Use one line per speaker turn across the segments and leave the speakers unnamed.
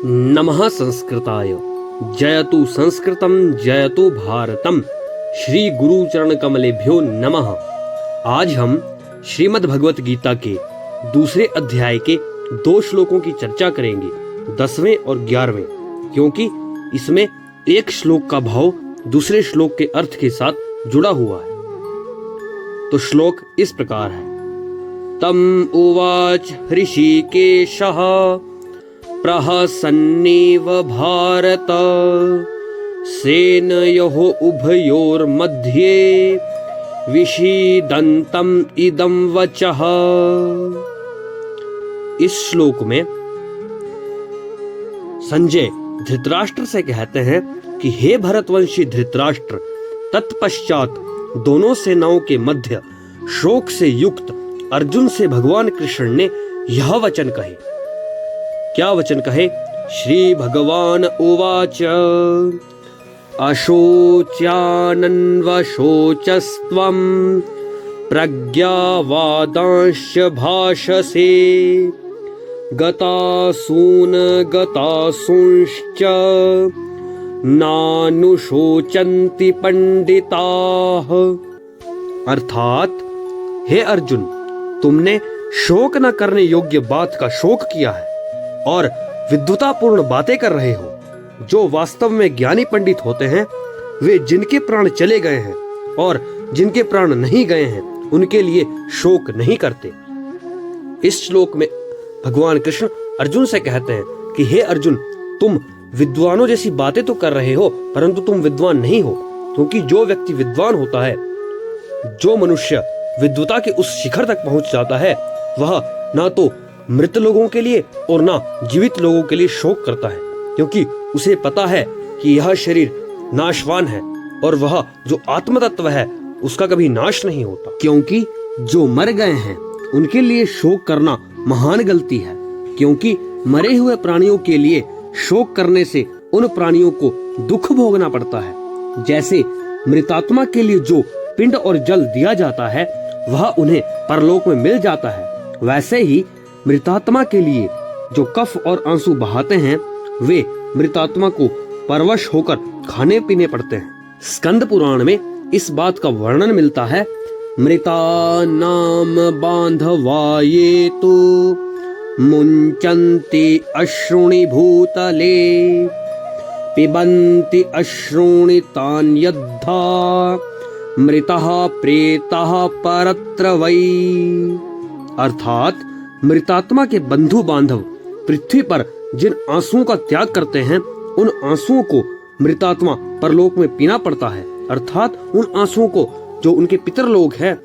नमः संस्कृताय। जयतु संस्कृतं जयतु भारतम। श्री गुरु चरण कमलेभ्यो नमः। आज हम श्रीमद् भगवत गीता के दूसरे अध्याय के 2 श्लोकों की चर्चा करेंगे, 10वें और 11वें, क्योंकि इसमें एक श्लोक का भाव दूसरे श्लोक के अर्थ के साथ जुड़ा हुआ है। तो श्लोक इस प्रकार है। तम उवाच ऋषिकेशः प्रहसन्नेव भारत सेनयोः उभयोर्मध्ये विषीदन्तम् इदं वचः। इस श्लोक में संजय धृतराष्ट्र से कहते हैं कि हे भरतवंशी धृतराष्ट्र, तत्पश्चात दोनों सेनाओं के मध्य शोक से युक्त अर्जुन से भगवान कृष्ण ने यह वचन कहे। क्या वचन कहे? श्री भगवान उवाच अशोच्यानन्वशोचस्त्वं प्रज्ञावादांश्च भाषसे गतासून गतासूंश्च नानुशोचन्ति पंडिताः। अर्थात हे अर्जुन, तुमने शोक न करने योग्य बात का शोक किया है और विद्वतापूर्ण बातें कर रहे हो। जो वास्तव में ज्ञानी पंडित होते हैं वे जिनके प्राण चले गए हैं और जिनके प्राण नहीं गए हैं उनके लिए शोक नहीं करते। इस श्लोक में भगवान कृष्ण अर्जुन से कहते हैं कि हे अर्जुन, तुम विद्वानों जैसी बातें तो कर रहे हो परंतु तुम विद्वान नहीं हो, क्योंकि जो व्यक्ति विद्वान होता है, जो मनुष्य विद्वता के उस शिखर तक पहुंच जाता है, वह ना तो मृत लोगों के लिए और ना जीवित लोगों के लिए शोक करता है, क्योंकि उसे पता है कि यह शरीर नाशवान है और वह जो आत्म तत्व है उसका कभी नाश नहीं होता। क्योंकि जो मर गए हैं उनके लिए शोक करना महान गलती है, क्योंकि मरे हुए प्राणियों के लिए शोक करने से उन प्राणियों को दुख भोगना पड़ता है। जैसे मृतात्मा के लिए जो पिंड और जल दिया जाता है वह उन्हें परलोक में मिल जाता है, वैसे ही मृतात्मा के लिए जो कफ और आंसू बहाते हैं वे मृतात्मा को परवश होकर खाने पीने पड़ते हैं। स्कंद पुराण में इस बात का वर्णन मिलता है। मृतानाम बांधवा ये तो मुंचन्ति अश्रुणि भूतले पिबन्ति अश्रुणि तान् यद्धा मृतः प्रेतः परत्र वै। अर्थात मृतात्मा के बंधु बांधव पृथ्वी पर जिन आंसुओं का त्याग करते हैं उन आंसुओं को मृतात्मा परलोक में पीना पड़ता है। अर्थात उन आंसुओं को जो उनके पितर लोग हैं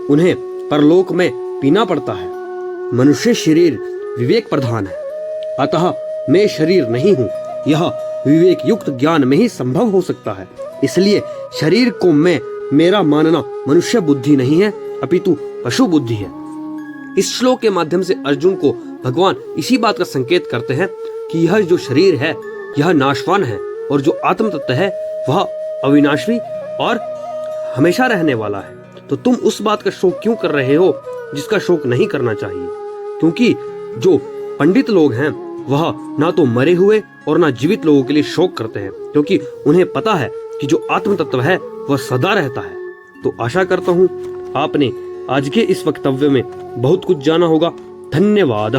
उन्हें परलोक में पीना पड़ता है। मनुष्य शरीर विवेक प्रधान है, अतः मैं शरीर नहीं हूँ, यह विवेक युक्त ज्ञान में ही संभव हो सकता है। इसलिए शरीर को मैं मेरा मानना मनुष्य बुद्धि नहीं है अपितु पशु बुद्धि है। इस श्लोक के माध्यम से अर्जुन को भगवान इसी बात का संकेत करते हैं कि यह जो शरीर है यह नाशवान है और जो आत्म तत्व है वह अविनाशी और हमेशा रहने वाला है। तो तुम उस बात का शोक क्यों कर रहे हो जिसका शोक नहीं करना चाहिए? क्योंकि जो पंडित लोग हैं वह ना तो मरे हुए और ना जीवित लोगों के लिए शोक करते हैं, क्योंकि उन्हें पता है कि जो आत्म तत्व है वह सदा रहता है। तो आशा करता हूँ आपने आज के इस वक्तव्य में बहुत कुछ जाना होगा। धन्यवाद।